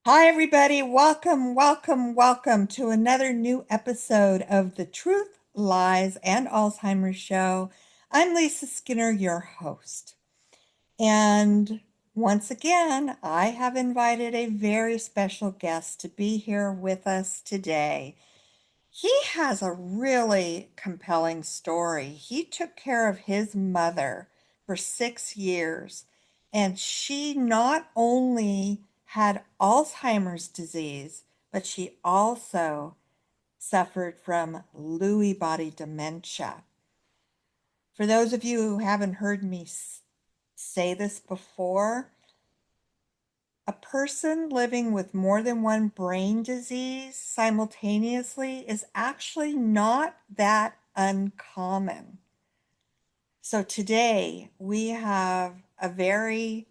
Hi, everybody. Welcome, welcome, welcome to another new episode of the Truth, Lies, and Alzheimer's Show. I'm Lisa Skinner, your host. And once again, I have invited a very special guest to be here with us today. He has a really compelling story. He took care of his mother for 6 years, and she not only had Alzheimer's disease, but she also suffered from Lewy body dementia. For those of you who haven't heard me say this before, a person living with more than one brain disease simultaneously is actually not that uncommon. So today we have a very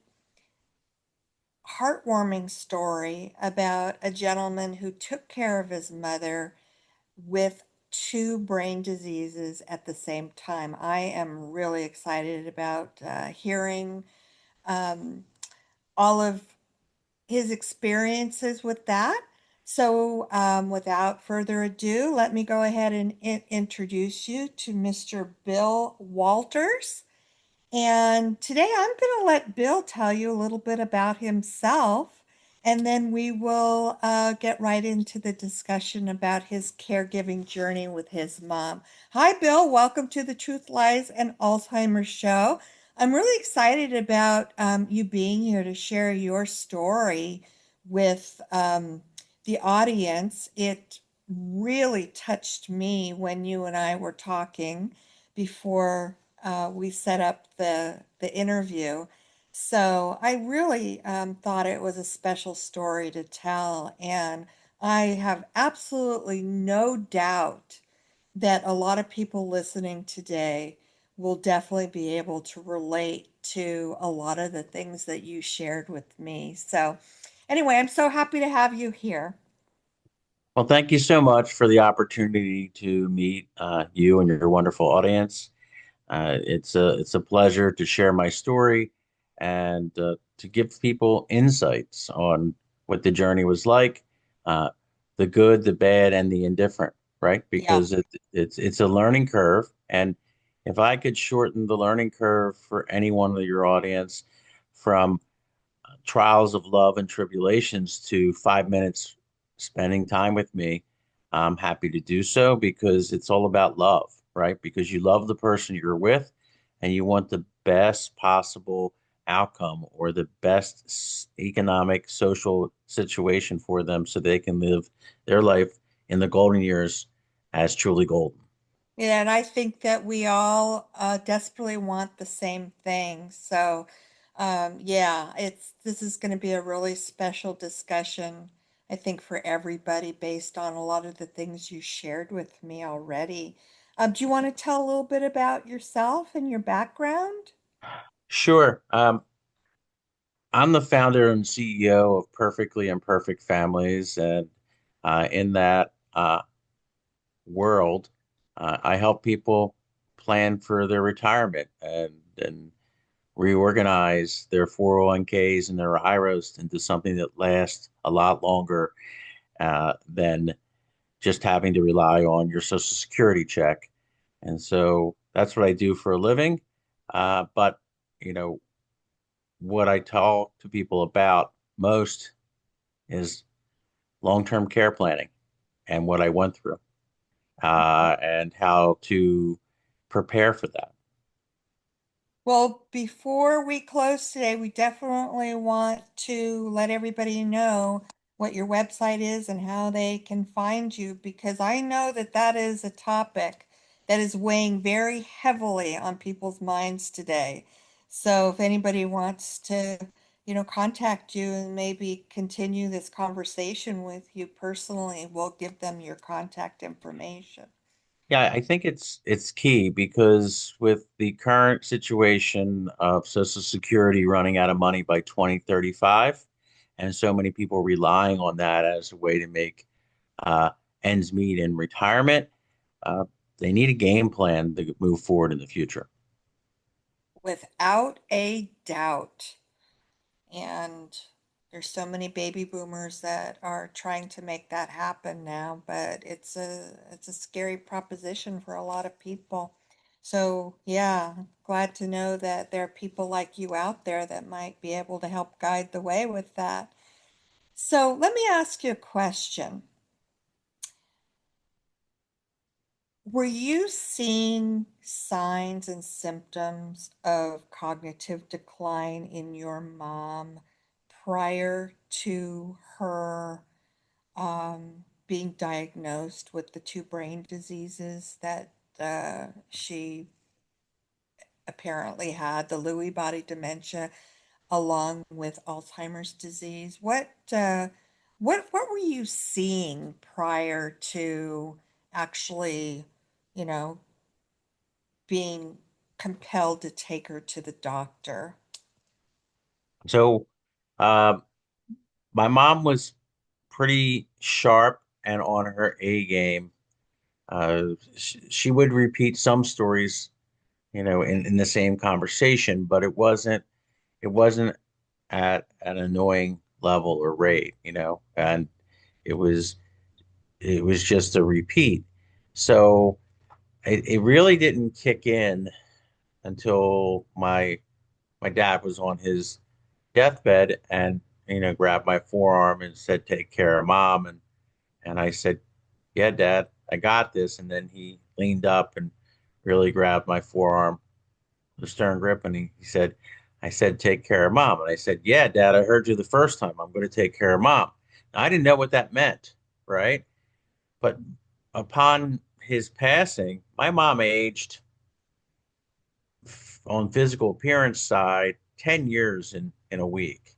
heartwarming story about a gentleman who took care of his mother with two brain diseases at the same time. I am really excited about hearing um, all of his experiences with that. So, without further ado, let me go ahead and introduce you to Mr. Bill Walters. And today I'm going to let Bill tell you a little bit about himself, and then we will get right into the discussion about his caregiving journey with his mom. Hi, Bill. Welcome to the Truth, Lies, and Alzheimer's Show. I'm really excited about you being here to share your story with the audience. It really touched me when you and I were talking before we set up the interview. So I really thought it was a special story to tell, and I have absolutely no doubt that a lot of people listening today will definitely be able to relate to a lot of the things that you shared with me. So anyway, I'm so happy to have you here. Well, thank you so much for the opportunity to meet you and your wonderful audience. It's a pleasure to share my story and to give people insights on what the journey was like, uh, the good, the bad, and the indifferent, right? Yeah. Because it's a learning curve, and if I could shorten the learning curve for anyone of your audience from trials of love and tribulations to 5 minutes spending time with me, I'm happy to do so because it's all about love, right? Because you love the person you're with and you want the best possible outcome or the best economic, social situation for them so they can live their life in the golden years as truly golden. Yeah, and I think that we all desperately want the same thing. So, yeah, it's this is going to be a really special discussion, I think, for everybody based on a lot of the things you shared with me already. Do you want to tell a little bit about yourself and your background? Sure. I'm the founder and CEO of Perfectly Imperfect Families, and in that world, I help people plan for their retirement and reorganize their 401ks and their IRAs into something that lasts a lot longer than just having to rely on your Social Security check. And so that's what I do for a living. But you know, what I talk to people about most is long-term care planning and what I went through and how to prepare for that. Well, before we close today, we definitely want to let everybody know what your website is and how they can find you, because I know that that is a topic that is weighing very heavily on people's minds today. So if anybody wants to, contact you and maybe continue this conversation with you personally, we'll give them your contact information. Yeah, I think it's key because with the current situation of Social Security running out of money by 2035, and so many people relying on that as a way to make uh, ends meet in retirement, uh, they need a game plan to move forward in the future. Without a doubt. And There's so many baby boomers that are trying to make that happen now, but it's a scary proposition for a lot of people. So, yeah, glad to know that there are people like you out there that might be able to help guide the way with that. So, let me ask you a question. Were you seeing signs and symptoms of cognitive decline in your mom prior to her being diagnosed with the two brain diseases that she apparently had, the Lewy body dementia, along with Alzheimer's disease? What were you seeing prior to actually, you know, being compelled to take her to the doctor? So, uh, my mom was pretty sharp and on her A game. She would repeat some stories, in the same conversation, but it wasn't at an annoying level or rate, and it was it was just a repeat. So it really didn't kick in until my dad was on his deathbed and grabbed my forearm and said, "Take care of mom." And I said, "Yeah, Dad, I got this." And then he leaned up and really grabbed my forearm, the stern grip, and he said, "I said, take care of mom." And I said, "Yeah, Dad, I heard you the first time. I'm going to take care of mom." Now, I didn't know what that meant, right? But upon his passing, my mom aged on physical appearance side 10 years in a week,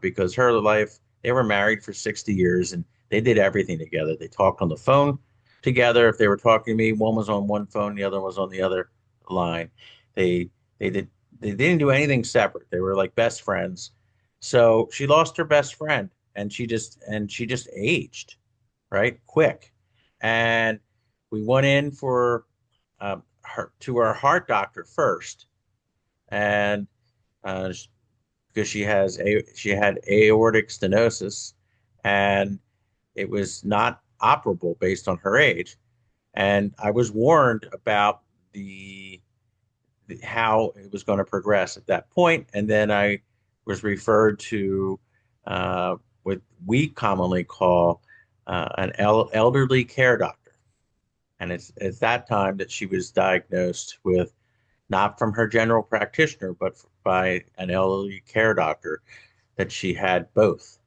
because her life, they were married for 60 years and they did everything together. They talked on the phone together. If they were talking to me, one was on one phone, the other was on the other line. They they did they didn't do anything separate. They were like best friends. So she lost her best friend and she just aged, right? Quick. And we went in for her to our heart doctor first, and uh, because she had aortic stenosis, and it was not operable based on her age. And I was warned about how it was going to progress at that point, and then I was referred to what we commonly call an elderly care doctor. And it's that time that she was diagnosed with, not from her general practitioner, but by an elderly care doctor, that she had both.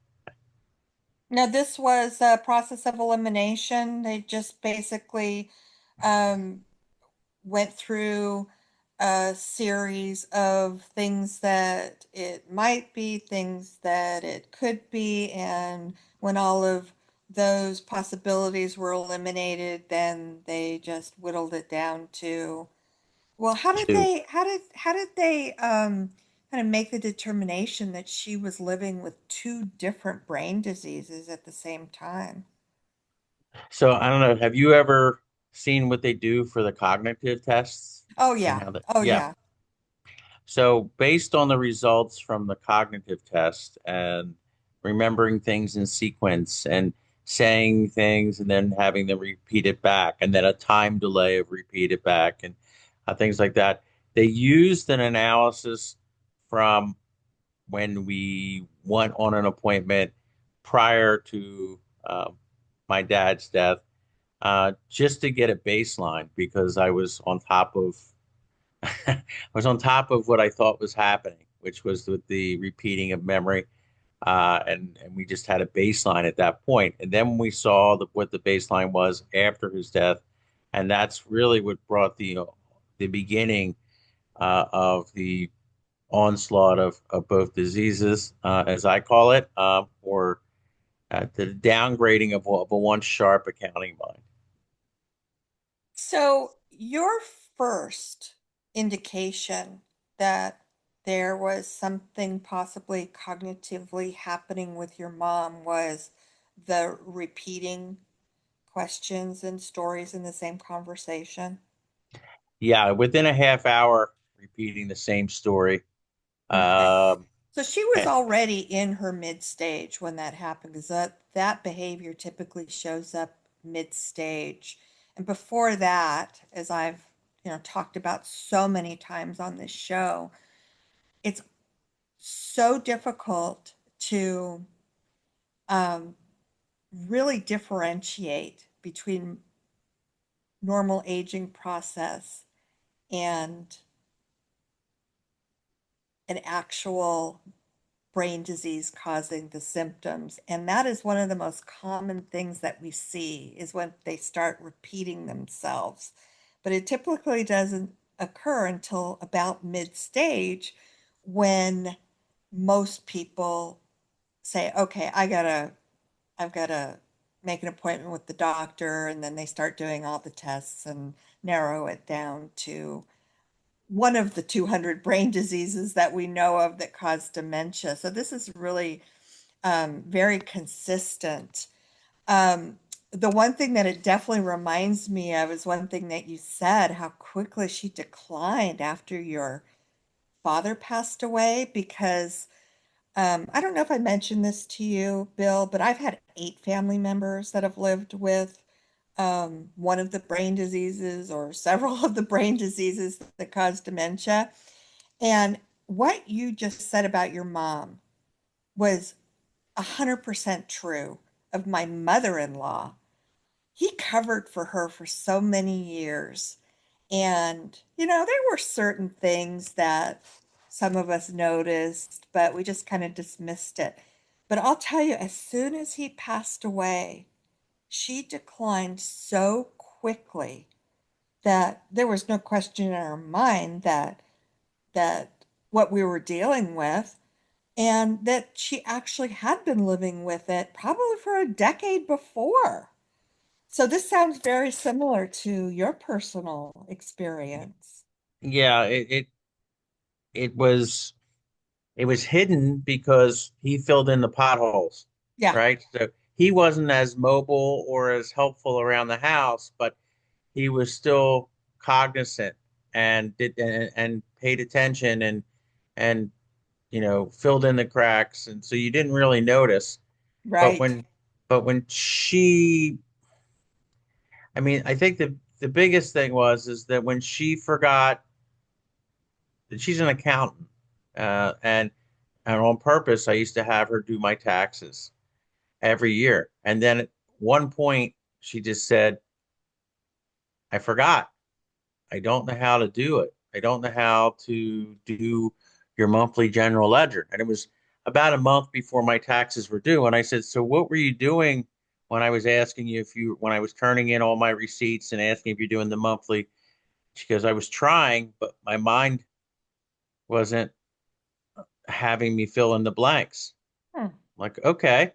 Now, this was a process of elimination. They just basically um, went through a series of things that it might be, things that it could be, and when all of those possibilities were eliminated, then they just whittled it down to, well, Two. how did they kind of make the determination that she was living with two different brain diseases at the same time? So I don't know. Have you ever seen what they do for the cognitive tests Oh and yeah. how that? Oh Yeah. yeah. So based on the results from the cognitive test and remembering things in sequence and saying things and then having them repeat it back and then a time delay of repeat it back and things like that, they used an analysis from when we went on an appointment prior to my dad's death, just to get a baseline because I was on top of I was on top of what I thought was happening, which was with the repeating of memory, and we just had a baseline at that point. And then we saw what the baseline was after his death, and that's really what brought the beginning of the onslaught of both diseases, as I call it, or the downgrading of a once sharp accounting mind. So, your first indication that there was something possibly cognitively happening with your mom was the repeating questions and stories in the same conversation. Yeah, within a half hour, repeating the same story. Okay. Um, So she was Eh, already in her mid stage when that happened, because that behavior typically shows up mid stage. And before that, as I've talked about so many times on this show, it's so difficult to um, really differentiate between normal aging process and an actual brain disease causing the symptoms. And that is one of the most common things that we see is when they start repeating themselves. But it typically doesn't occur until about mid stage, when most people say, okay, I've gotta make an appointment with the doctor. And then they start doing all the tests and narrow it down to one of the 200 brain diseases that we know of that cause dementia. So this is really very consistent. Um, the one thing that it definitely reminds me of is one thing that you said, how quickly she declined after your father passed away. Because I don't know if I mentioned this to you, Bill, but I've had 8 family members that have lived with one of the brain diseases or several of the brain diseases that cause dementia. And what you just said about your mom was 100% true of my mother-in-law. He covered for her for so many years. And, there were certain things that some of us noticed, but we just kind of dismissed it. But I'll tell you, as soon as he passed away, she declined so quickly that there was no question in our mind that what we were dealing with, and that she actually had been living with it probably for a decade before. So this sounds very similar to your personal experience. yeah, it was it was hidden because he filled in the potholes, Yeah, right? So he wasn't as mobile or as helpful around the house, but he was still cognizant and did and paid attention and filled in the cracks, and so you didn't really notice. But right, when she, I mean, I think the biggest thing is that when she forgot that she's an accountant, and on purpose, I used to have her do my taxes every year, and then at one point she just said, "I forgot. I don't know how to do it. I don't know how to do your monthly general ledger." And it was about a month before my taxes were due. And I said, "So what were you doing when I was asking you when I was turning in all my receipts and asking if you're doing the monthly?" She goes, "I was trying, but my mind wasn't having me fill in the blanks." hmm, I'm like, okay.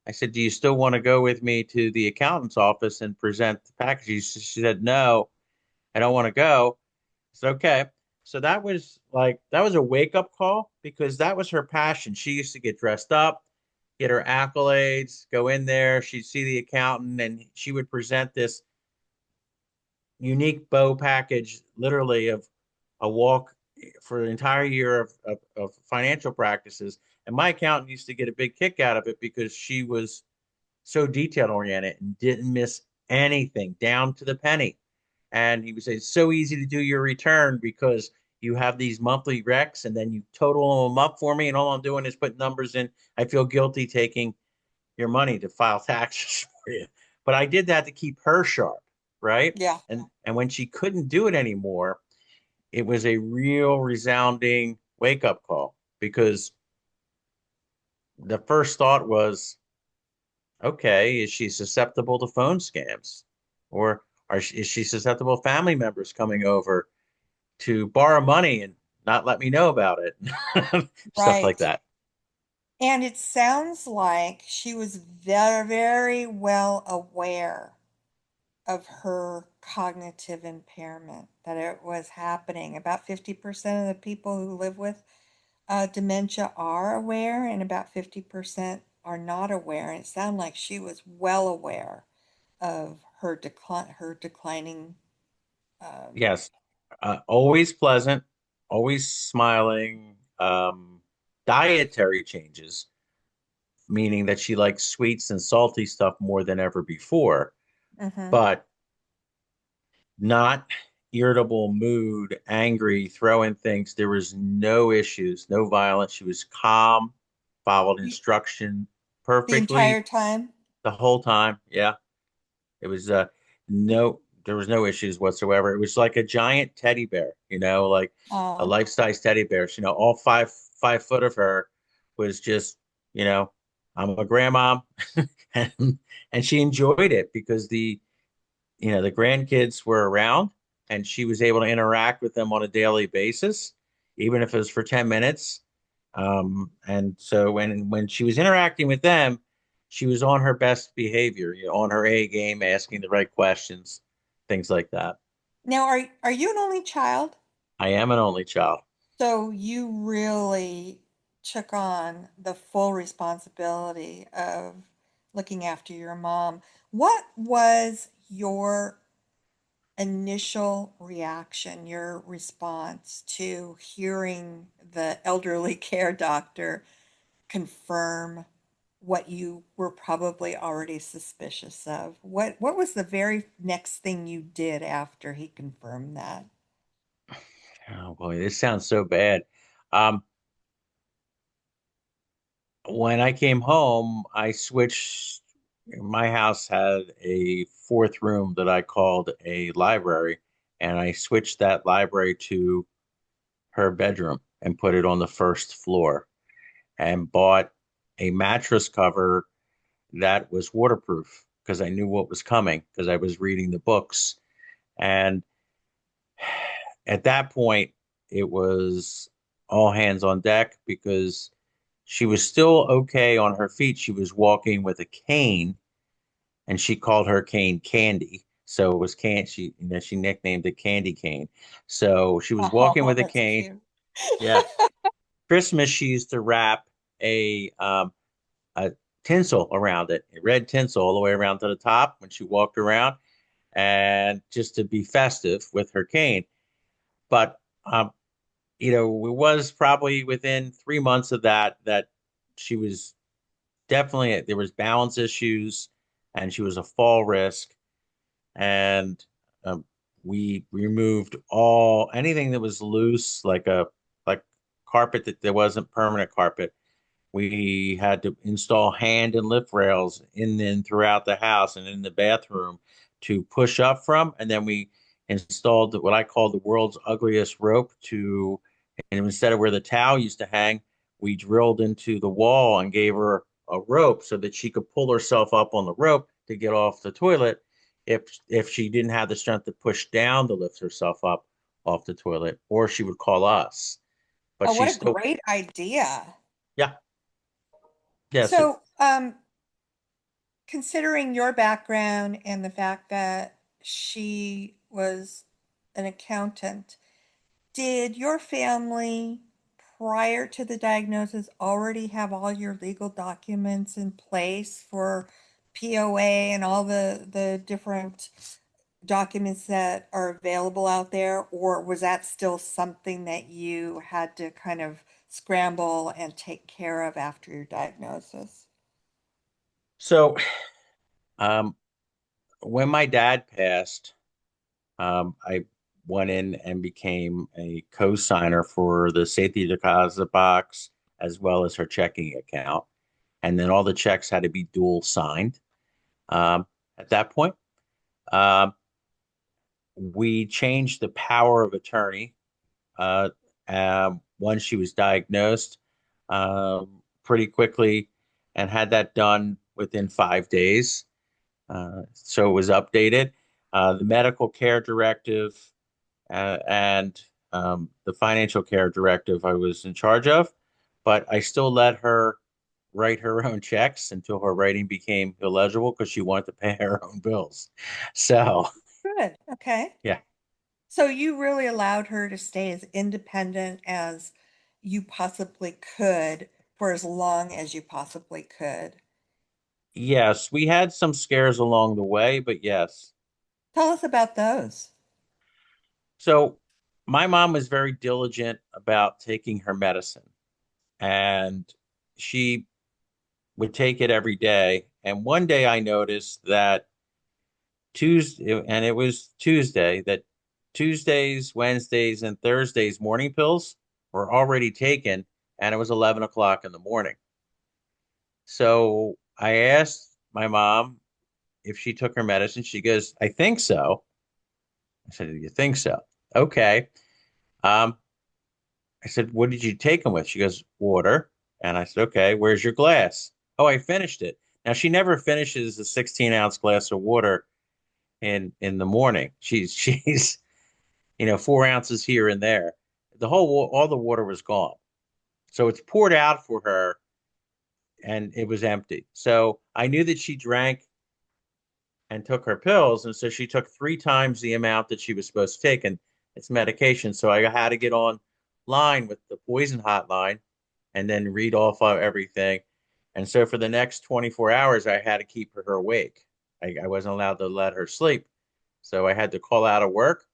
I said, "Do you still want to go with me to the accountant's office and present the package?" She said, "No, I don't want to go." It's okay. So that was a wake up call because that was her passion. She used to get dressed up, get her accolades, go in there. She'd see the accountant and she would present this unique bow package, literally of a walk for an entire year of financial practices. And my accountant used to get a big kick out of it because she was so detail oriented and didn't miss anything down to the penny. And he would say, "It's so easy to do your return because you have these monthly recs and then you total them up for me. And all I'm doing is putting numbers in. I feel guilty taking your money to file taxes for you." But I did that to keep her sharp, right? yeah, And when she couldn't do it anymore, it was a real resounding wake up call because the first thought was, okay, is she susceptible to phone scams? Or is she susceptible to family members coming over to borrow money and not let me know about it? Stuff like right. that. And it sounds like she was very, very well aware of her cognitive impairment, that it was happening. About 50% of the people who live with dementia are aware, and about 50% are not aware. And it sounded like she was well aware of her declining. Um, Yes. Always pleasant, always smiling. dietary changes, meaning that she likes sweets and salty stuff more than ever before, Hmm. but not irritable mood, angry, throwing things. There was no issues, no violence. She was calm, followed instruction The perfectly entire time? the whole time. Yeah. It was no there was no issues whatsoever. It was like a giant teddy bear, like a Oh. life-size teddy bear. So, all five foot of her was just, you know, I'm a grandma, and she enjoyed it because the grandkids were around and she was able to interact with them on a daily basis, even if it was for 10 minutes. And so when she was interacting with them, she was on her best behavior, on her A game, asking the right questions, things like that. Now, are you an only child? I am an only child. So you really took on the full responsibility of looking after your mom. What was your initial reaction, your response to hearing the elderly care doctor confirm what you were probably already suspicious of? What was the very next thing you did after he confirmed that? Oh boy, this sounds so bad. Um, when I came home, I switched. My house had a fourth room that I called a library, and I switched that library to her bedroom and put it on the first floor and bought a mattress cover that was waterproof because I knew what was coming because I was reading the books. And at that point, it was all hands on deck because she was still okay on her feet. She was walking with a cane, and she called her cane Candy. So it was she nicknamed it Candy Cane. So she was walking Oh, with a that's cane. cute. Yeah. Christmas, she used to wrap a tinsel around it, a red tinsel all the way around to the top when she walked around, and just to be festive with her cane. But it was probably within 3 months of that she was definitely there was balance issues, and she was a fall risk, and um, we removed all anything that was loose, like carpet that there wasn't permanent carpet. We had to install hand and lift rails in and throughout the house and in the bathroom to push up from. And then we installed what I call the world's ugliest rope and instead of where the towel used to hang, we drilled into the wall and gave her a rope so that she could pull herself up on the rope to get off the toilet if she didn't have the strength to push down to lift herself up off the toilet, or she would call us. But Oh, what she a still, great idea. yeah, yes, So, considering your background and the fact that she was an accountant, did your family, prior to the diagnosis, already have all your legal documents in place for POA and all the different documents that are available out there? Or was that still something that you had to kind of scramble and take care of after your diagnosis? so um, when my dad passed, I went in and became a co-signer for the safety deposit box as well as her checking account. And then all the checks had to be dual signed. Um, at that point, um, we changed the power of attorney uh, once she was diagnosed pretty quickly and had that done within 5 days. So it was updated. The medical care directive and the financial care directive I was in charge of, but I still let her write her own checks until her writing became illegible because she wanted to pay her own bills. So, Good. Okay. yeah. So you really allowed her to stay as independent as you possibly could for as long as you possibly could. Yes, we had some scares along the way, but yes. Tell us about those. So, my mom was very diligent about taking her medicine. and she would take it every day. And one day I noticed that Tuesday, and it was Tuesday, that Tuesdays, Wednesdays, and Thursdays morning pills were already taken, and it was 11 o'clock in the morning. So I asked my mom if she took her medicine. She goes, I think so. I said, you think so? Okay. Um, I said, what did you take them with? She goes, water. And I said, okay, where's your glass? Oh, I finished it. Now she never finishes a 16-ounce glass of water in the morning. She's 4 ounces here and there. All the water was gone. So it's poured out for her and it was empty. So I knew that she drank and took her pills. And so she took 3 times the amount that she was supposed to take. And it's medication. So I had to get online with the poison hotline and then read off of everything. And so for the next 24 hours, I had to keep her awake. I wasn't allowed to let her sleep. So I had to call out of work,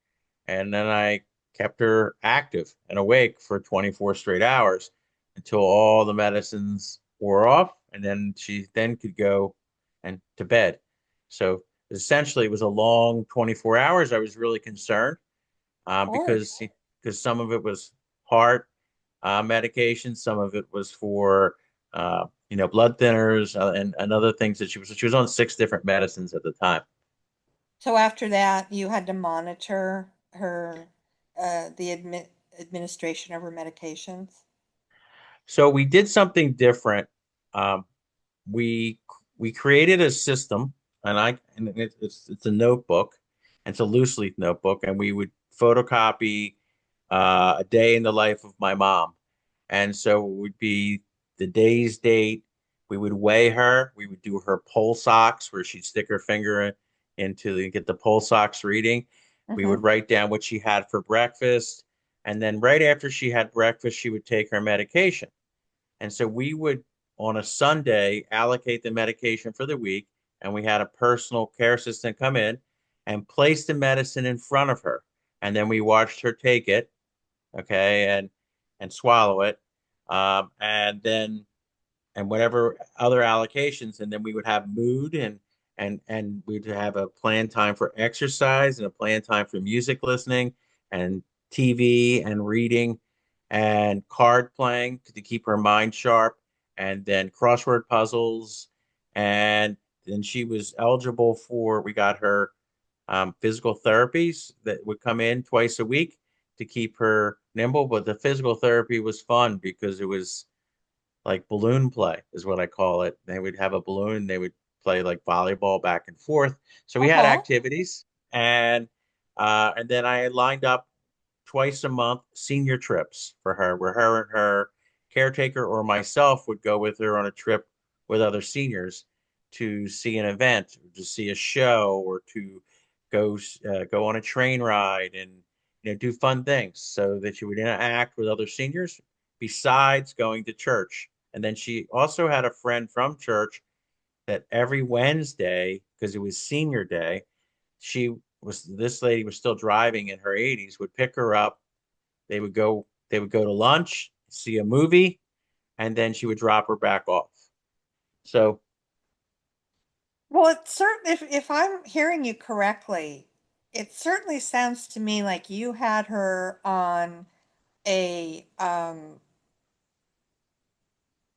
and then I kept her active and awake for 24 straight hours until all the medicines wore off, and then she then could go and to bed. So essentially, it was a long 24 hours. I was really concerned Of course. because some of it was heart medication, some of it was for blood thinners and other things that she was on 6 different medicines at the time. So after that, you had to monitor her, administration of her medications. So we did something different. Um, we we created a system, and it's a notebook. It's a loose leaf notebook, and we would photocopy a day in the life of my mom. And so it would be the day's date. We would weigh her. We would do her pulse ox, where she'd stick her finger into get the pulse ox reading. We Hmm. would write down what she had for breakfast. And then right after she had breakfast, she would take her medication. And so we would, on a Sunday, allocate the medication for the week. And we had a personal care assistant come in and place the medicine in front of her. And then we watched her take it, okay, and swallow it. And whatever other allocations, and then we would have mood and we'd have a planned time for exercise and a planned time for music listening and TV and reading and card playing to keep her mind sharp, and then crossword puzzles. And then she was eligible for, we got her physical therapies that would come in twice a week to keep her nimble. But the physical therapy was fun because it was like balloon play is what I call it. They would have a balloon, they would play like volleyball back and forth. So we had Uh-huh. activities, and then I lined up twice a month senior trips for her, where her and her caretaker or myself would go with her on a trip with other seniors to see an event, or to see a show, or to go on a train ride and do fun things so that she would interact with other seniors besides going to church. And then she also had a friend from church that every Wednesday, because it was senior day, this lady was still driving in her 80s, would pick her up. They would go to lunch, see a movie, and then she would drop her back off. So, Well, it certainly, if I'm hearing you correctly, it certainly sounds to me like you had her on a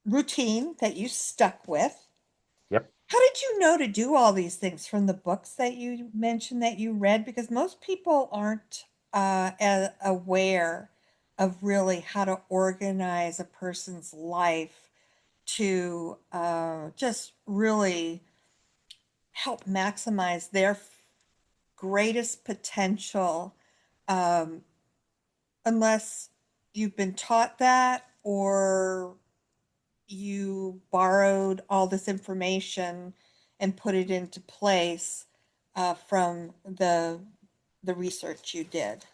routine that you stuck with. yep. How did you know to do all these things from the books that you mentioned that you read? Because most people aren't aware of really how to organize a person's life to just really help maximize their greatest potential, um, unless you've been taught that or you borrowed all this information and put it into place from the research you did.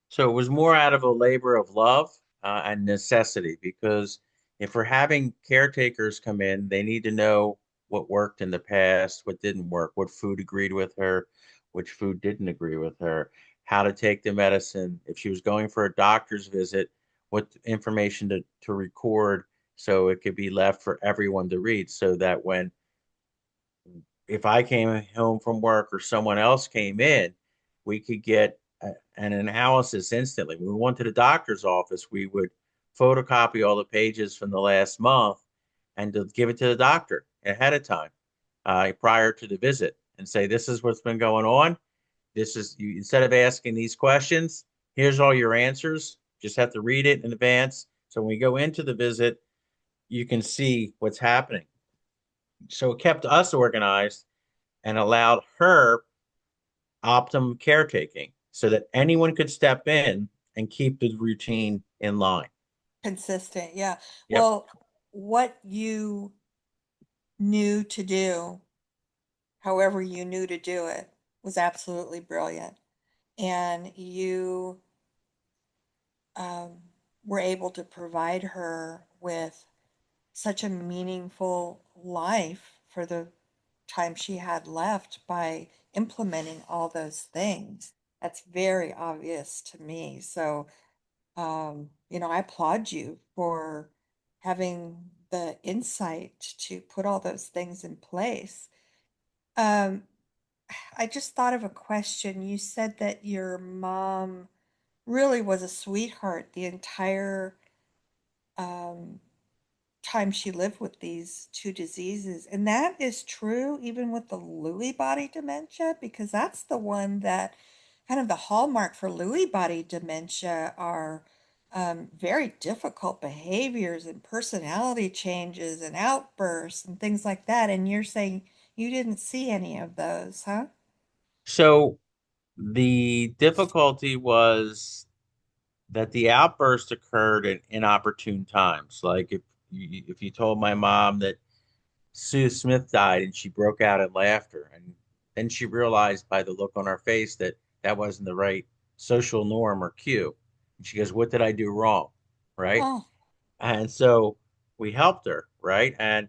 So it was more out of a labor of love and necessity, because if we're having caretakers come in, they need to know what worked in the past, what didn't work, what food agreed with her, which food didn't agree with her, how to take the medicine. If she was going for a doctor's visit, what information to record so it could be left for everyone to read so that when if I came home from work or someone else came in, we could get an analysis instantly. When we went to the doctor's office, we would photocopy all the pages from the last month and to give it to the doctor ahead of time, prior to the visit, and say, "This is what's been going on. This is you." Instead of asking these questions, here's all your answers. Just have to read it in advance. So when we go into the visit, you can see what's happening. So it kept us organized and allowed her optimum caretaking so that anyone could step in and keep the routine in line. Consistent, yeah. Yep. Well, what you knew to do, however you knew to do it, was absolutely brilliant. And you um, were able to provide her with such a meaningful life for the time she had left by implementing all those things. That's very obvious to me. So, I applaud you for having the insight to put all those things in place. Um, I just thought of a question. You said that your mom really was a sweetheart the entire um, time she lived with these two diseases. And that is true even with the Lewy body dementia, because that's the one that kind of the hallmark for Lewy body dementia are very difficult behaviors and personality changes and outbursts and things like that. And you're saying you didn't see any of those, huh? So the difficulty was that the outburst occurred at inopportune times. Like if you told my mom that Sue Smith died and she broke out in laughter, and then she realized by the look on her face that that wasn't the right social norm or cue. And she goes, "What did I do wrong?" Right? Oh, And so we helped her, right? And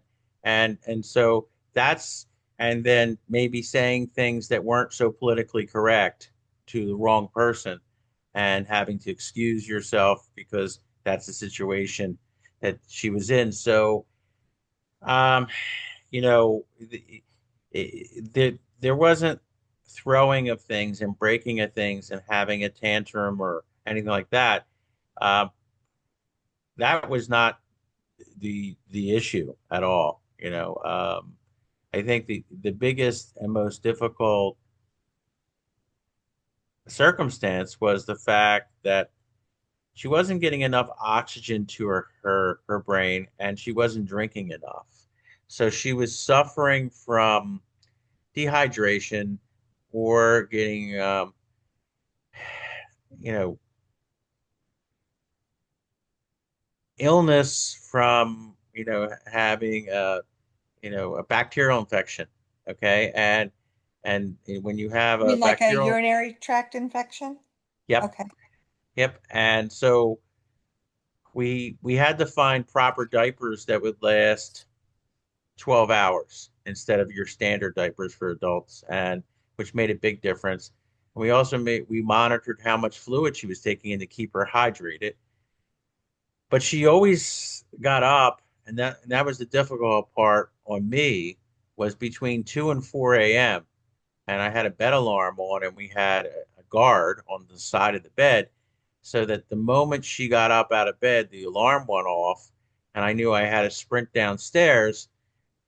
so that's and then maybe saying things that weren't so politically correct to the wrong person and having to excuse yourself because that's the situation that she was in. So um you know there wasn't throwing of things and breaking of things and having a tantrum or anything like that. um, that was not the issue at all. I think the biggest and most difficult circumstance was the fact that she wasn't getting enough oxygen to her brain and she wasn't drinking enough. So she was suffering from dehydration or getting you know illness from having a bacterial infection. Okay. And when you have you a mean like a bacterial, urinary tract infection? yep, Okay. yep. And so we had to find proper diapers that would last 12 hours instead of your standard diapers for adults, and which made a big difference. And we monitored how much fluid she was taking in to keep her hydrated. But she always got up, and that was the difficult part on me, was between 2 and 4 a.m. And I had a bed alarm on, and we had a guard on the side of the bed so that the moment she got up out of bed, the alarm went off, and I knew I had to sprint downstairs,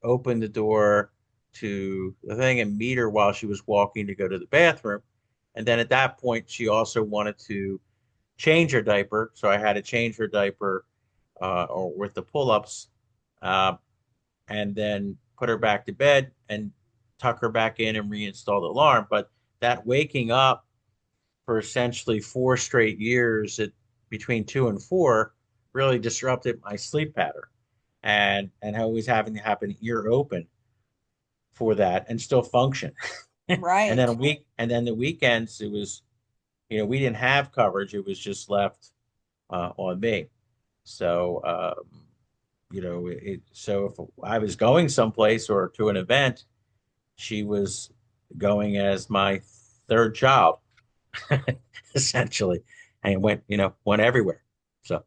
open the door to the thing, and meet her while she was walking to go to the bathroom. And then at that point, she also wanted to change her diaper, so I had to change her diaper or with the pull-ups, uh, and then put her back to bed and tuck her back in and reinstall the alarm. But that waking up for essentially 4 straight years at between 2 and 4 really disrupted my sleep pattern, and always having to have an ear open for that and still function. Right. And then the weekends it was, we didn't have coverage. It was just left on me. So so if I was going someplace or to an event, she was going as my third child, essentially, and went everywhere. So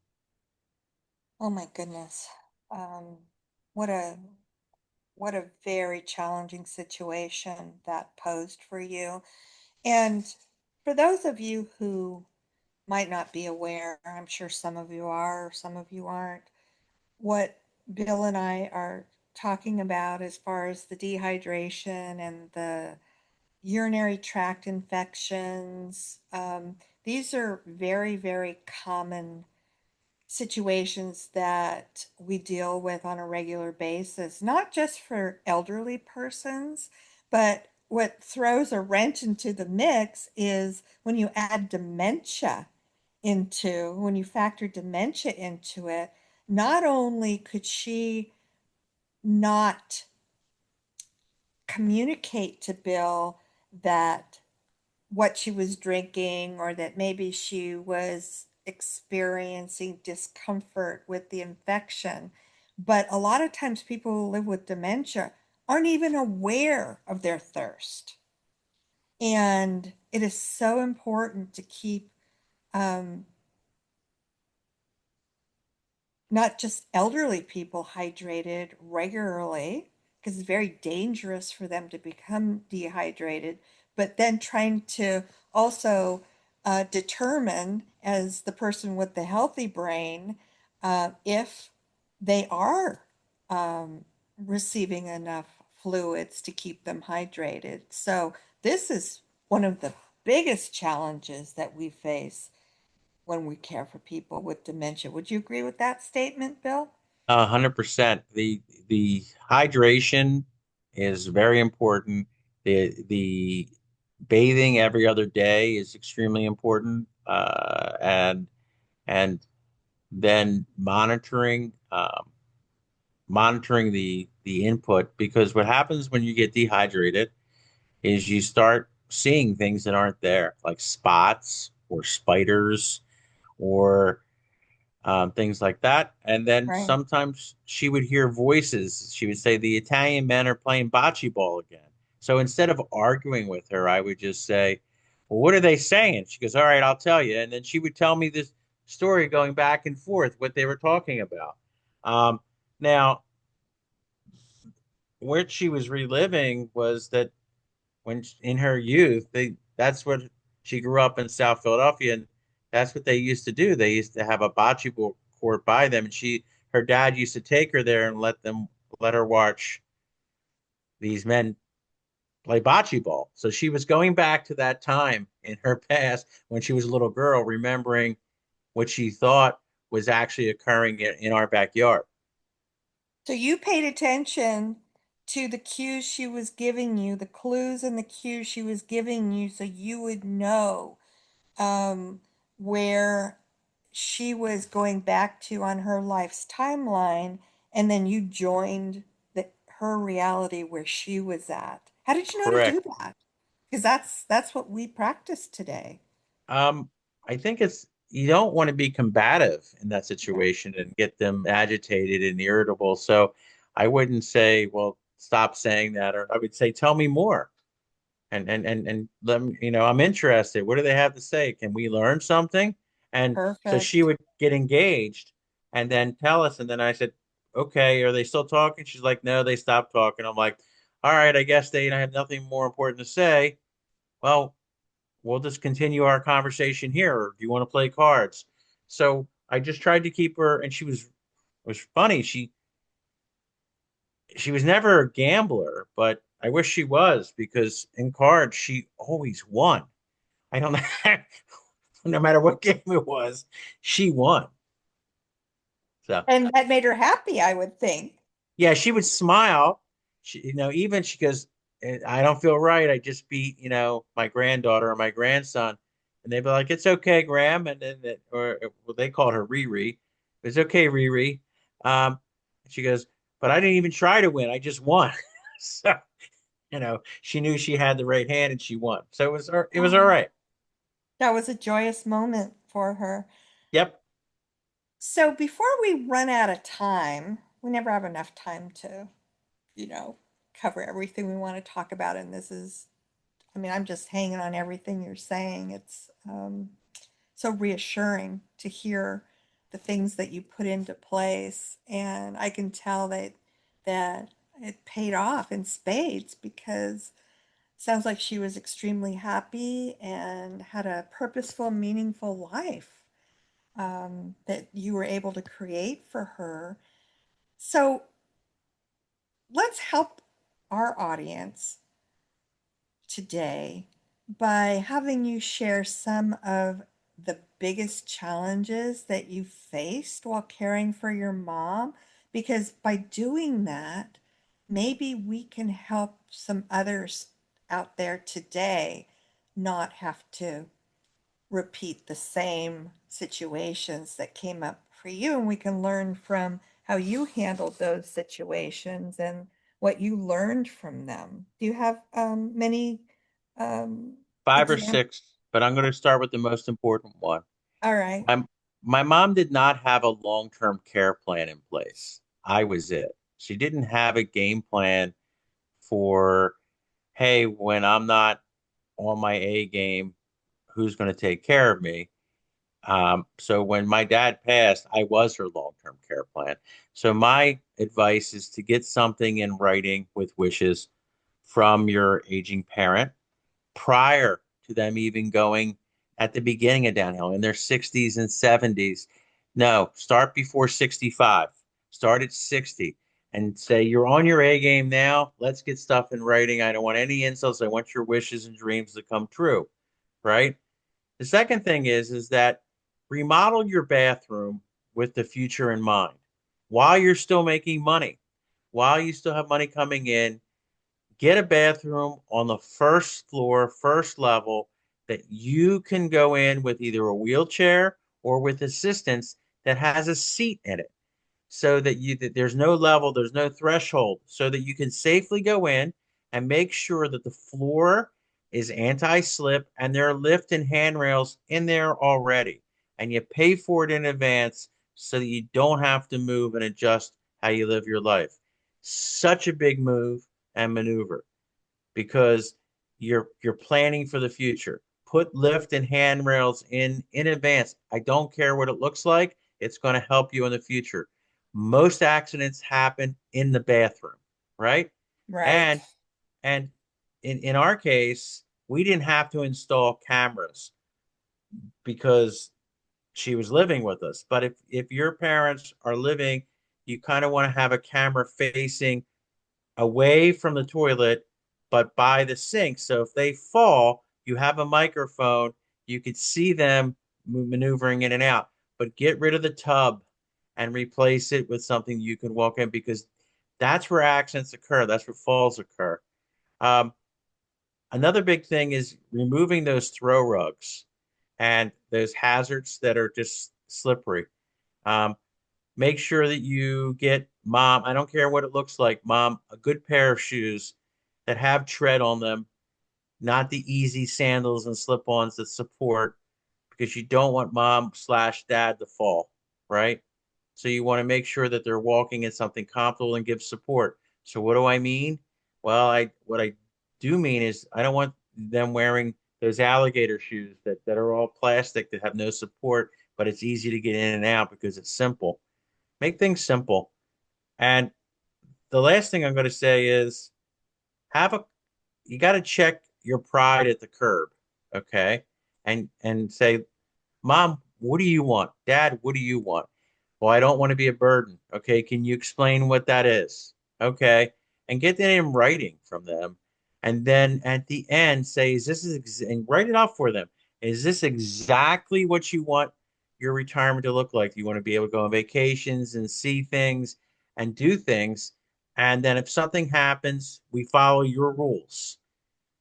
Oh my goodness. Um, what a what a very challenging situation that posed for you. And for those of you who might not be aware, I'm sure some of you are, some of you aren't, what Bill and I are talking about as far as the dehydration and the urinary tract infections, these are very, very common situations that we deal with on a regular basis, not just for elderly persons, but what throws a wrench into the mix is when you add dementia when you factor dementia into it, not only could she not communicate to Bill that what she was drinking or that maybe she was experiencing discomfort with the infection. But a lot of times people who live with dementia aren't even aware of their thirst. And it is so important to keep um, not just elderly people hydrated regularly, because it's very dangerous for them to become dehydrated, but then trying to also determine, as the person with the healthy brain, if they are um, receiving enough fluids to keep them hydrated. So, this is one of the biggest challenges that we face when we care for people with dementia. Would you agree with that statement, Bill? 100%. The hydration is very important. The bathing every other day is extremely important, and then monitoring the input, because what happens when you get dehydrated is you start seeing things that aren't there, like spots or spiders or things like that. And then Right. sometimes she would hear voices. She would say, "The Italian men are playing bocce ball again." So instead of arguing with her, I would just say, "Well, what are they saying?" She goes, "All right, I'll tell you." And then she would tell me this story going back and forth, what they were talking about. Um, Now, what she was reliving was that when in her youth, that's what she grew up in South Philadelphia, and that's what they used to do. They used to have a bocce ball court by them, and her dad used to take her there and let her watch these men play bocce ball. So she was going back to that time in her past when she was a little girl, remembering what she thought was actually occurring in our backyard. So you paid attention to the cues she was giving you, the clues and the cues she was giving you, so you would know um, where she was going back to on her life's timeline, and then you joined her reality where she was at. How did you know to do Correct. that? Because that's what we practice today. Um, I think it's you don't want to be combative in that Yeah, situation and get them agitated and irritable. So I wouldn't say, well, stop saying that, or I would say, tell me more. And let me, I'm interested. What do they have to say? Can we learn something? And so she perfect. would get engaged and then tell us. And then I said, okay, are they still talking? She's like, no, they stopped talking. I'm like, all right, I guess they have nothing more important to say. Well, we'll just continue our conversation here. Or do you want to play cards? So I just tried to keep her, and it was funny. She was never a gambler, but I wish she was, because in cards she always won. I don't know, no matter what game it was, she won. So And that made her happy, I would think. yeah, she would smile. Even she goes, I don't feel right. I just beat, my granddaughter or my grandson. And they'd be like, it's okay, Graham. And then, well, they called her Riri. It's okay, Riri. She goes, but I didn't even try to win. I just won. So, she knew she had the right hand and she won. So it was all Oh, right. that was a joyous moment for her. Yep. So before we run out of time, we never have enough time to, you know, cover everything we want to talk about. And I mean, I'm just hanging on everything you're saying. It's so reassuring to hear the things that you put into place. And I can tell that it paid off in spades because it sounds like she was extremely happy and had a purposeful, meaningful life that you were able to create for her. So let's help our audience today by having you share some of the biggest challenges that you faced while caring for your mom. Because by doing that, maybe we can help some others out there today not have to repeat the same situations that came up for you, and we can learn from how you handled those situations and what you learned from them. Do you have many Five or examples? six, but I'm going to start with the most important one. All right. My, my mom did not have a long-term care plan in place. I was it. She didn't have a game plan for, hey, when I'm not on my A game, who's going to take care of me? So when my dad passed, I was her long-term care plan. So my advice is to get something in writing with wishes from your aging parent prior to them even going at the beginning of downhill in their 60s and 70s. No, start before 65. Start at 60 and say, you're on your A game now. Let's get stuff in writing. I don't want any insults. I want your wishes and dreams to come true. Right. The second thing is that remodel your bathroom with the future in mind. While you're still making money, while you still have money coming in, get a bathroom on the first floor, first level that you can go in with either a wheelchair or with assistance that has a seat in it so that there's no level, there's no threshold, so that you can safely go in and make sure that the floor is anti-slip and there are lift and handrails in there already. And you pay for it in advance so that you don't have to move and adjust how you live your life. Such a big move and maneuver because you're planning for the future. Put lift and handrails in advance. I don't care what it looks like. It's going to help you in the future. Most accidents happen in the bathroom, right? Right. And and in our case, we didn't have to install cameras because she was living with us. But if your parents are living, you kind of want to have a camera facing away from the toilet, but by the sink. So if they fall, you have a microphone. You could see them maneuvering in and out. But get rid of the tub and replace it with something you can walk in because that's where accidents occur. That's where falls occur. Um, Another big thing is removing those throw rugs and those hazards that are just slippery. Um, Make sure that you get mom, I don't care what it looks like, mom, a good pair of shoes that have tread on them, not the easy sandals and slip-ons that support, because you don't want mom slash dad to fall, right? So you want to make sure that they're walking in something comfortable and give support. So what do I mean? Well, I what I do mean is I don't want them wearing those alligator shoes that are all plastic that have no support, but it's easy to get in and out because it's simple. Make things simple. And the last thing I'm going to say is have a you got to check your pride at the curb, okay? And say, "Mom, what do you want? Dad, what do you want?" Well, I don't want to be a burden. Okay, can you explain what that is? Okay, and get that in writing from them. And then at the end, say, "Is this and write it out for them. Is this exactly what you want your retirement to look like? You want to be able to go on vacations and see things and do things. And then if something happens, we follow your rules,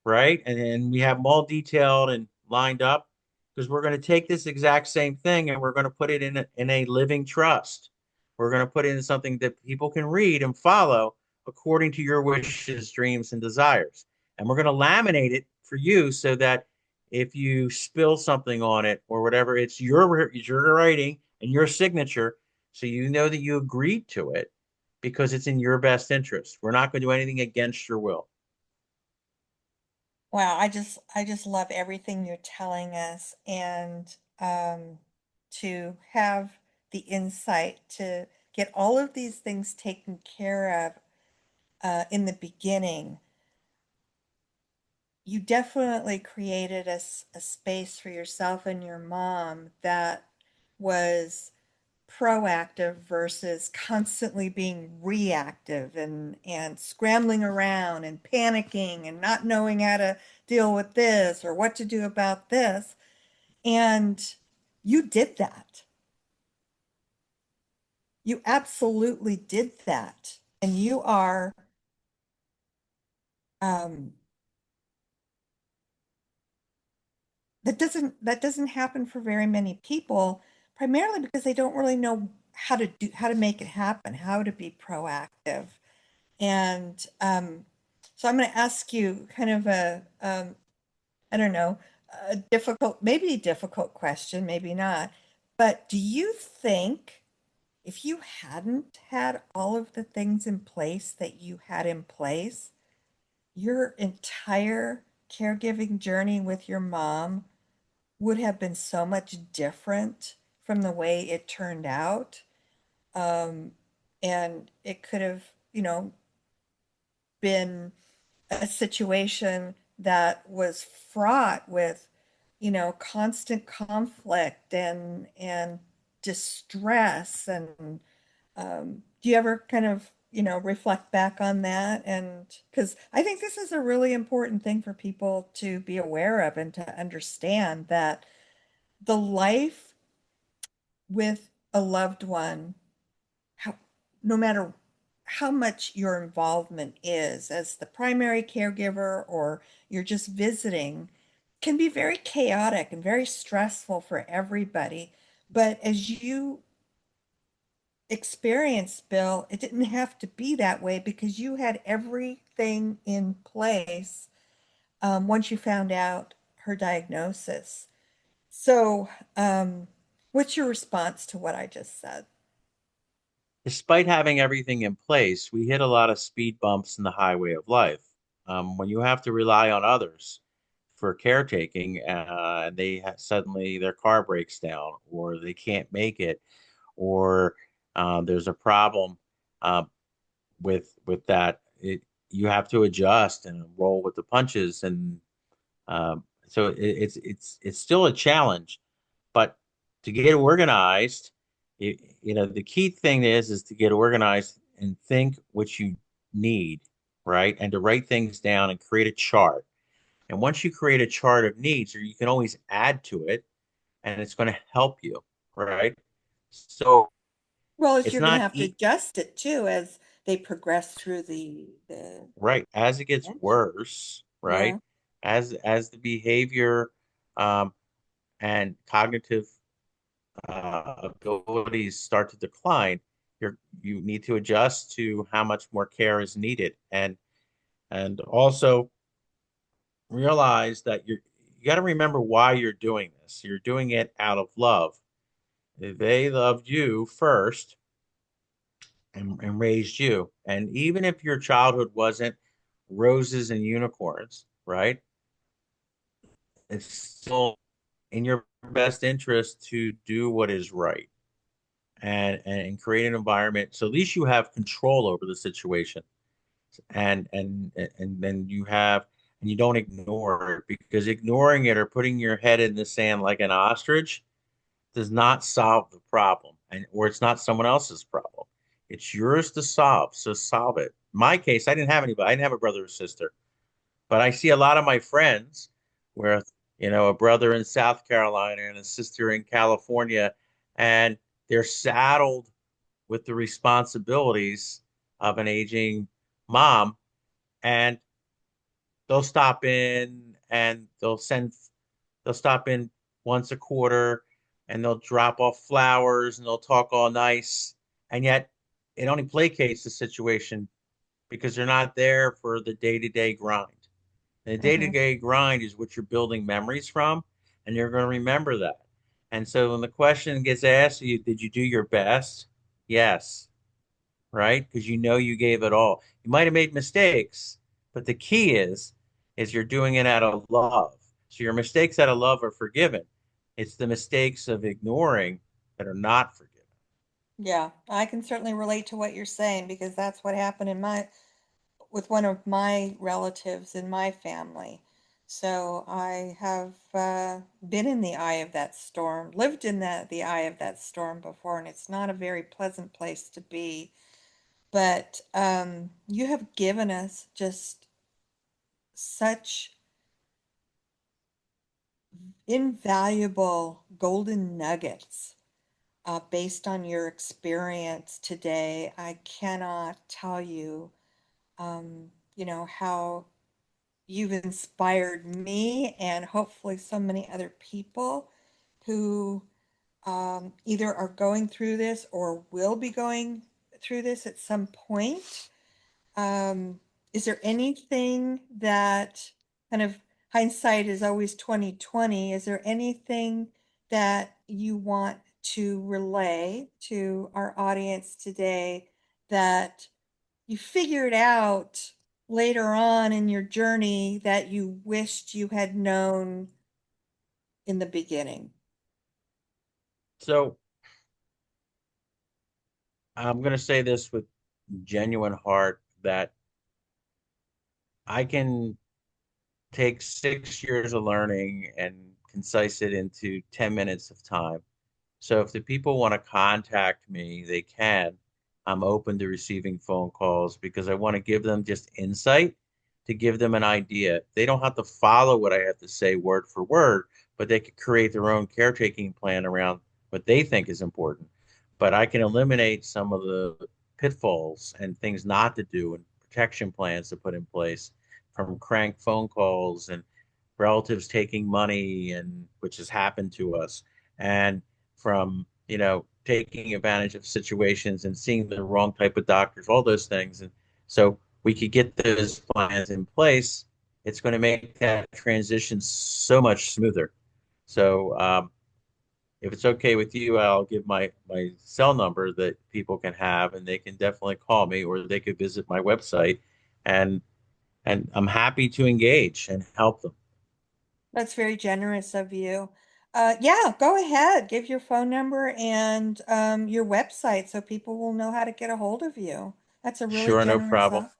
right? And we have them all detailed and lined up because we're going to take this exact same thing and we're going to put it in a living trust. We're going to put it in something that people can read and follow according to your wishes, dreams, and desires. And we're going to laminate it for you so that if you spill something on it or whatever, it's your writing and your signature, so you know that you agreed to it because it's in your best interest. We're not going to do anything against your will. Wow, I just love everything you're telling us, and to have the insight to get all of these things taken care of in the beginning, you definitely created a space for yourself and your mom that was proactive versus constantly being reactive and scrambling around and panicking and not knowing how to deal with this or what to do about this. And you did that. You absolutely did that. And you are, um, that doesn't happen for very many people, primarily because they don't really know how to make it happen, how to be proactive. And so I'm going to ask you kind of I don't know, a difficult, maybe a difficult question, maybe not. But do you think if you hadn't had all of the things in place that you had in place, your entire caregiving journey with your mom would have been so much different from the way it turned out? Um, and it could have, been a situation that was fraught with, constant conflict and distress. And do you ever kind of, reflect back on that? And because I think this is a really important thing for people to be aware of and to understand that the life with a loved one, how, no matter how much your involvement is as the primary caregiver or you're just visiting, can be very chaotic and very stressful for everybody. But as you experienced, Bill, it didn't have to be that way because you had everything in place once you found out her diagnosis. So, what's your response to what I just said? Despite having everything in place, we hit a lot of speed bumps in the highway of life. When you have to rely on others for caretaking, suddenly their car breaks down, or they can't make it, or there's a problem uh, with that. You have to adjust and roll with the punches, and so it's still a challenge. But to get organized, the key thing is to get organized and think what you need, right? And to write things down and create a chart. And once you create a chart of needs, or you can always add to it, and it's going to help you, right? So Well, as it's you're going to not have to e adjust it too as they progress through the right as it gets dementia. worse, right? Yeah. As the behavior um, and cognitive abilities start to decline, you need to adjust to how much more care is needed, and also realize that you got to remember why you're doing this. You're doing it out of love. They loved you first and raised you, and even if your childhood wasn't roses and unicorns, right? It's still in your best interest to do what is right and create an environment so at least you have control over the situation and then you don't ignore it, because ignoring it or putting your head in the sand like an ostrich does not solve the problem, and or it's not someone else's problem. It's yours to solve, so solve it. In my case, I didn't have anybody. I didn't have a brother or sister, but I see a lot of my friends where, a brother in South Carolina and a sister in California, and they're saddled with the responsibilities of an aging mom, and they'll stop in once a quarter, and they'll drop off flowers and they'll talk all nice, and yet it only placates the situation because they're not there for the day-to-day grind. And the Hmm. day-to-day grind is what you're building memories from, and you're going to remember that. And so when the question gets asked to you, did you do your best? Yes, right? Because you gave it all. You might have made mistakes, but the key is you're doing it out of love. So your mistakes out of love are forgiven. It's the mistakes of ignoring that are not forgiven. Yeah, I can certainly relate to what you're saying because that's what happened in my with one of my relatives in my family. So I have been in the eye of that storm, lived in the eye of that storm before, and it's not a very pleasant place to be. But you have given us just such invaluable golden nuggets based on your experience today. I cannot tell you, how you've inspired me and hopefully so many other people who either are going through this or will be going through this at some point. Um, is there anything that kind of hindsight is always 2020? Is there anything that you want to relay to our audience today that you figured out later on in your journey that you wished you had known in the beginning? So I'm going to say this with genuine heart that I can take 6 years of learning and concise it into 10 minutes of time. So if the people want to contact me, they can. I'm open to receiving phone calls because I want to give them just insight to give them an idea. They don't have to follow what I have to say word for word, but they could create their own caretaking plan around what they think is important. But I can eliminate some of the pitfalls and things not to do and protection plans to put in place from crank phone calls and relatives taking money and which has happened to us and from taking advantage of situations and seeing the wrong type of doctors, all those things. And so we could get those plans in place. It's going to make that transition so much smoother. So if it's okay with you, I'll give my cell number that people can have, and they can definitely call me, or they could visit my website, and I'm happy to engage and help them. That's very generous of you. Yeah, go ahead. Give your phone number and your website so people will know how to get a hold of you. That's a really Sure, no generous problem. offer.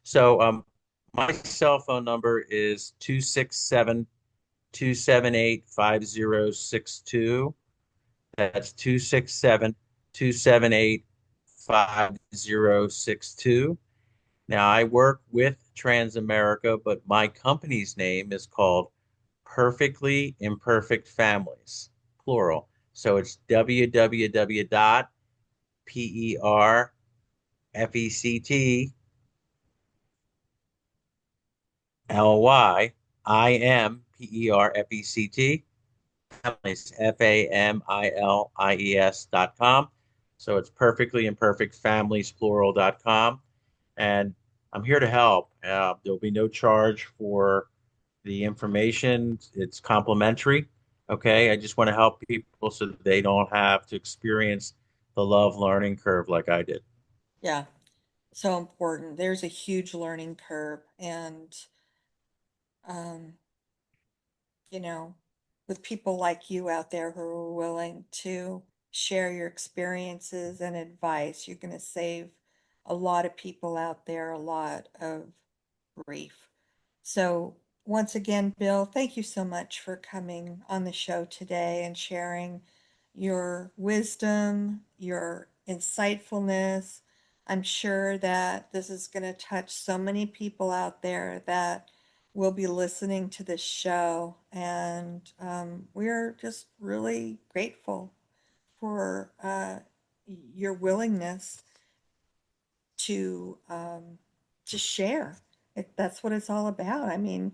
So my cell phone number is 267-278-5062. That's 267-278-5062. Now I work with Transamerica, but my company's name is called Perfectly Imperfect Families, plural. So it's www.perfectlyimperfect families, families.com. So it's perfectly imperfect families, plural.com. And I'm here to help. There'll be no charge for the information. It's complimentary. Okay. I just want to help people so that they don't have to experience the love learning curve like I did. Yeah, so important. There's a huge learning curve, and um, you know, with people like you out there who are willing to share your experiences and advice, you're going to save a lot of people out there a lot of grief. So, once again, Bill, thank you so much for coming on the show today and sharing your wisdom, your insightfulness. I'm sure that this is going to touch so many people out there that will be listening to this show. And we're just really grateful for your willingness to um, to share. That's what it's all about. I mean,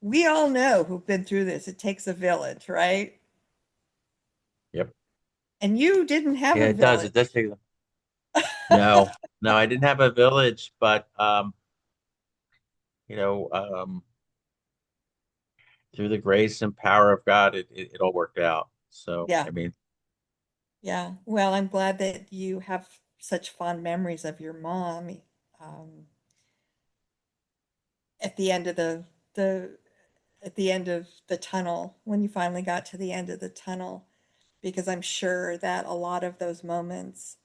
we all know who've been through this. It takes a village, right? Yep. And you didn't have Yeah, a it does. It does village. take. No, no, I didn't have a village, but you know, through the grace and power of God, it all worked out. So, Yeah, I mean, yeah. Well, I'm glad that you have such fond memories of your mom. Um, at the end of the at the end of the tunnel, when you finally got to the end of the tunnel. because I'm sure that a lot of those moments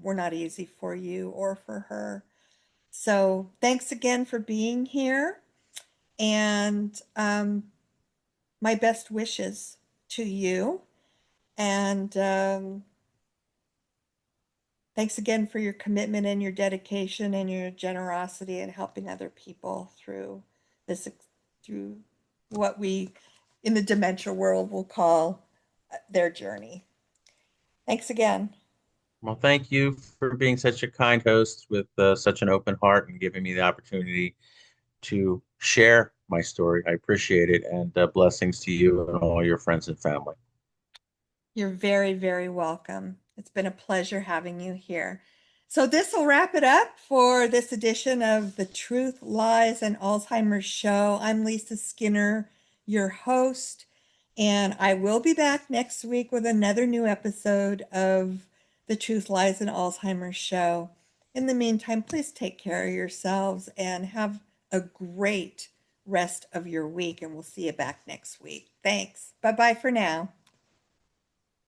were not easy for you or for her. So thanks again for being here. And my best wishes to you. And thanks again for your commitment and your dedication and your generosity and helping other people through this, through what we in the dementia world will call their journey. Thanks again. Well, thank you for being such a kind host with such an open heart and giving me the opportunity to share my story. I appreciate it, and blessings to you and all your friends and family. You're very, very welcome. It's been a pleasure having you here. So, this will wrap it up for this edition of the Truth, Lies, and Alzheimer's Show. I'm Lisa Skinner, your host, and I will be back next week with another new episode of the Truth, Lies, and Alzheimer's Show. In the meantime, please take care of yourselves and have a great rest of your week, and we'll see you back next week. Thanks. Bye bye for now.